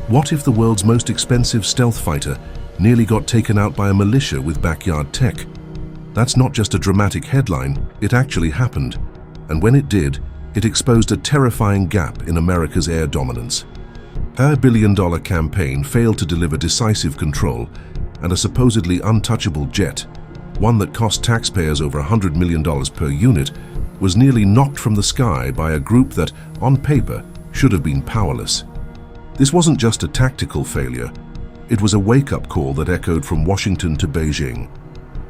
What if the world's most expensive stealth fighter nearly got taken out by a militia with backyard tech? That's not just a dramatic headline, it actually happened. And when it did, it exposed a terrifying gap in America's air dominance. Her billion-dollar campaign failed to deliver decisive control, and a supposedly untouchable jet, one that cost taxpayers over $100 million per unit, was nearly knocked from the sky by a group that, on paper, should have been powerless. This wasn't just a tactical failure, it was a wake-up call that echoed from Washington to Beijing.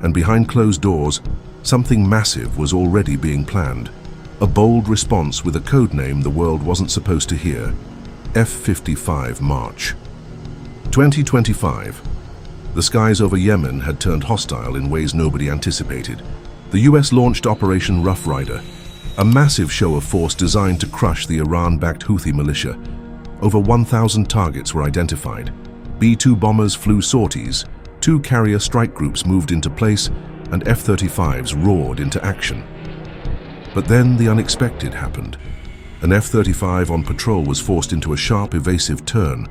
And behind closed doors, something massive was already being planned. A bold response with a codename the world wasn't supposed to hear. F-55 March. 2025. The skies over Yemen had turned hostile in ways nobody anticipated. The US launched Operation Rough Rider, a massive show of force designed to crush the Iran-backed Houthi militia. Over 1,000 targets were identified. B-2 bombers flew sorties, 2 carrier strike groups moved into place, and F-35s roared into action. But then the unexpected happened. An F-35 on patrol was forced into a sharp, evasive turn.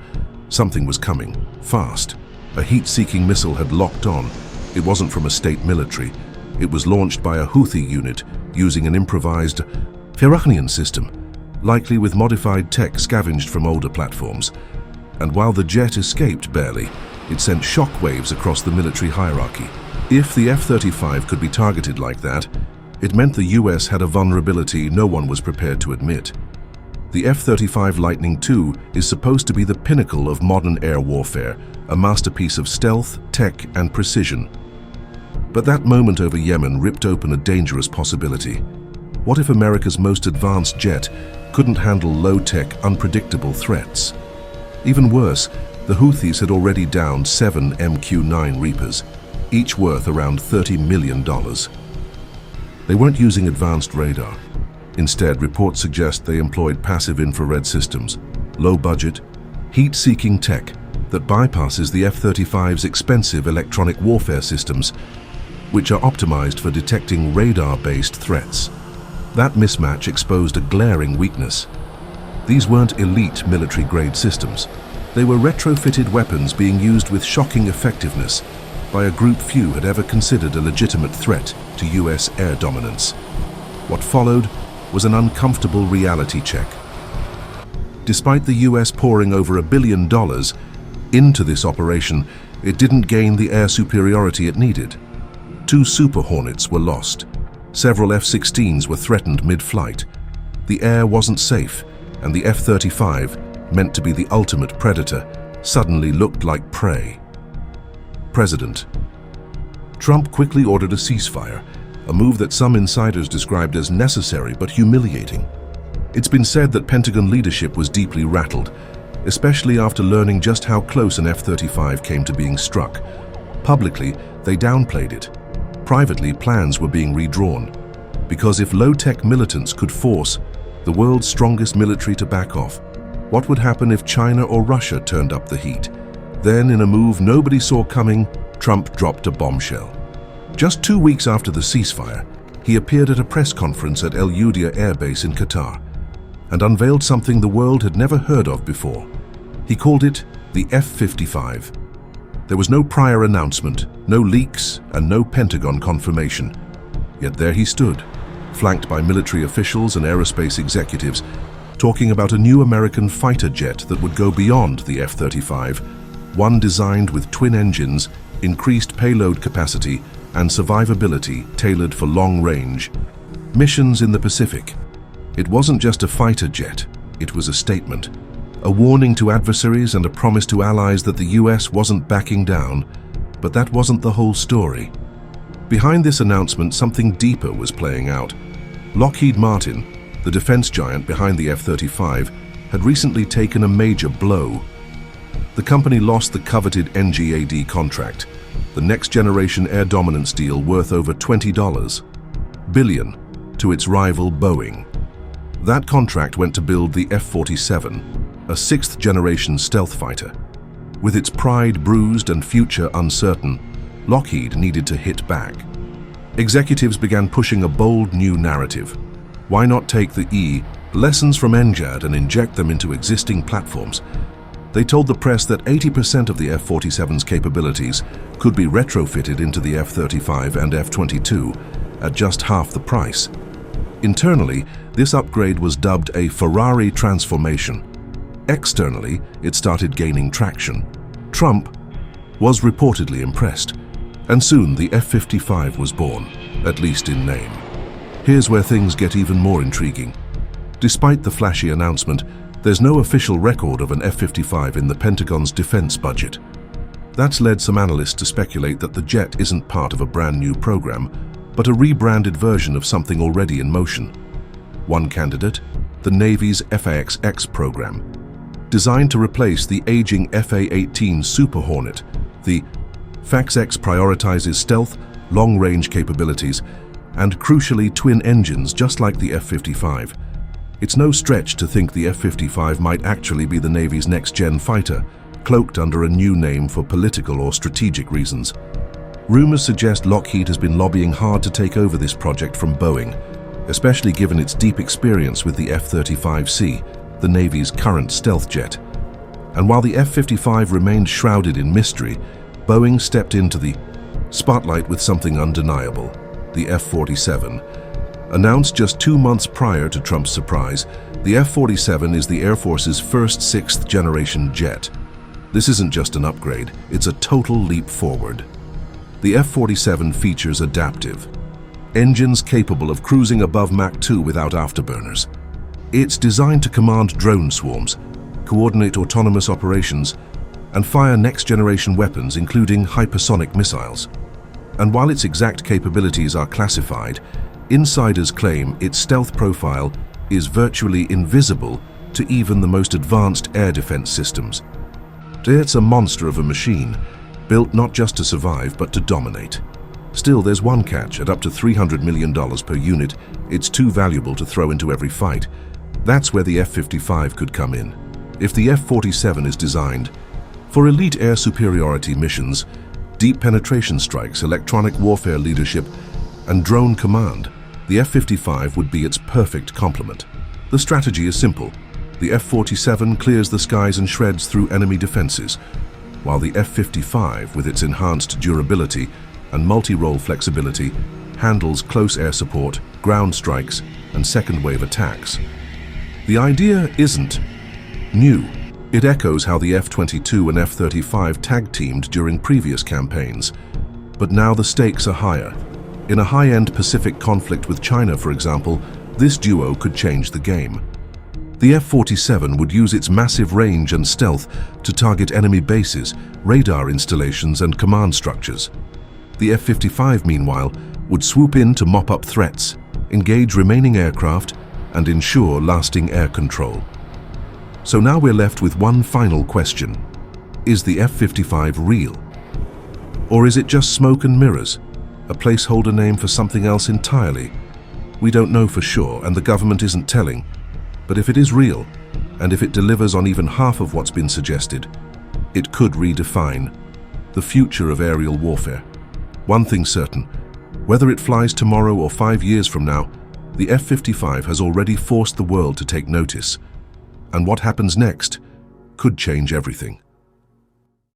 Something was coming, fast. A heat-seeking missile had locked on. It wasn't from a state military. It was launched by a Houthi unit using an improvised Iranian system, likely with modified tech scavenged from older platforms. And while the jet escaped barely, it sent shockwaves across the military hierarchy. If the F-35 could be targeted like that, it meant the US had a vulnerability no one was prepared to admit. The F-35 Lightning II is supposed to be the pinnacle of modern air warfare, a masterpiece of stealth, tech, and precision. But that moment over Yemen ripped open a dangerous possibility. What if America's most advanced jet couldn't handle low-tech, unpredictable threats? Even worse, the Houthis had already downed 7 MQ-9 Reapers, each worth around $30 million. They weren't using advanced radar. Instead, reports suggest they employed passive infrared systems, low-budget, heat-seeking tech that bypasses the F-35's expensive electronic warfare systems, which are optimized for detecting radar-based threats. That mismatch exposed a glaring weakness. These weren't elite military-grade systems. They were retrofitted weapons being used with shocking effectiveness by a group few had ever considered a legitimate threat to US air dominance. What followed was an uncomfortable reality check. Despite the US pouring over $1 billion into this operation, it didn't gain the air superiority it needed. 2 Super Hornets were lost. Several F-16s were threatened mid-flight. The air wasn't safe, and the F-35, meant to be the ultimate predator, suddenly looked like prey. President. Trump quickly ordered a ceasefire, a move that some insiders described as necessary but humiliating. It's been said that Pentagon leadership was deeply rattled, especially after learning just how close an F-35 came to being struck. Publicly, they downplayed it. Privately, plans were being redrawn, because if low-tech militants could force the world's strongest military to back off, what would happen if China or Russia turned up the heat? Then, in a move nobody saw coming, Trump dropped a bombshell. Just 2 weeks after the ceasefire, he appeared at a press conference at El Udeid Air Base in Qatar and unveiled something the world had never heard of before. He called it the F-55. There was no prior announcement, no leaks, and no Pentagon confirmation. Yet there he stood, flanked by military officials and aerospace executives, talking about a new American fighter jet that would go beyond the F-35, one designed with twin engines, increased payload capacity, and survivability tailored for long-range missions in the Pacific. It wasn't just a fighter jet, it was a statement. A warning to adversaries and a promise to allies that the US wasn't backing down, but that wasn't the whole story. Behind this announcement, something deeper was playing out. Lockheed Martin, the defense giant behind the F-35, had recently taken a major blow. The company lost the coveted NGAD contract, the next-generation air dominance deal worth over $20 billion to its rival Boeing. That contract went to build the F-47, a sixth-generation stealth fighter. With its pride bruised and future uncertain, Lockheed needed to hit back. Executives began pushing a bold new narrative. Why not take the lessons from NGAD and inject them into existing platforms? They told the press that 80% of the F-47's capabilities could be retrofitted into the F-35 and F-22 at just half the price. Internally, this upgrade was dubbed a Ferrari transformation. Externally, it started gaining traction. Trump was reportedly impressed, and soon the F-55 was born, at least in name. Here's where things get even more intriguing. Despite the flashy announcement, there's no official record of an F-55 in the Pentagon's defense budget. That's led some analysts to speculate that the jet isn't part of a brand new program, but a rebranded version of something already in motion. One candidate, the Navy's F/A-XX program. Designed to replace the aging F/A-18 Super Hornet, the F/A-XX prioritizes stealth, long-range capabilities, and crucially twin engines just like the F-55. It's no stretch to think the F-55 might actually be the Navy's next-gen fighter, cloaked under a new name for political or strategic reasons. Rumors suggest Lockheed has been lobbying hard to take over this project from Boeing, especially given its deep experience with the F-35C, the Navy's current stealth jet. And while the F-55 remained shrouded in mystery, Boeing stepped into the spotlight with something undeniable, the F-47. Announced just 2 months prior to Trump's surprise, the F-47 is the Air Force's first sixth-generation jet. This isn't just an upgrade, it's a total leap forward. The F-47 features adaptive engines capable of cruising above Mach 2 without afterburners. It's designed to command drone swarms, coordinate autonomous operations, and fire next-generation weapons, including hypersonic missiles. And while its exact capabilities are classified, insiders claim its stealth profile is virtually invisible to even the most advanced air defense systems. It's a monster of a machine, built not just to survive but to dominate. Still, there's one catch: at up to $300 million per unit, it's too valuable to throw into every fight. That's where the F-55 could come in. If the F-47 is designed for elite air superiority missions, deep penetration strikes, electronic warfare leadership, and drone command, the F-55 would be its perfect complement. The strategy is simple. The F-47 clears the skies and shreds through enemy defenses, while the F-55, with its enhanced durability and multi-role flexibility, handles close air support, ground strikes, and second-wave attacks. The idea isn't new. It echoes how the F-22 and F-35 tag-teamed during previous campaigns. But now the stakes are higher. In a high-end Pacific conflict with China, for example, this duo could change the game. The F-47 would use its massive range and stealth to target enemy bases, radar installations, and command structures. The F-55, meanwhile, would swoop in to mop up threats, engage remaining aircraft, and ensure lasting air control. So now we're left with one final question. Is the F-55 real? Or is it just smoke and mirrors, a placeholder name for something else entirely? We don't know for sure, and the government isn't telling. But if it is real, and if it delivers on even half of what's been suggested, it could redefine the future of aerial warfare. One thing's certain: whether it flies tomorrow or 5 years from now, the F-55 has already forced the world to take notice. And what happens next could change everything.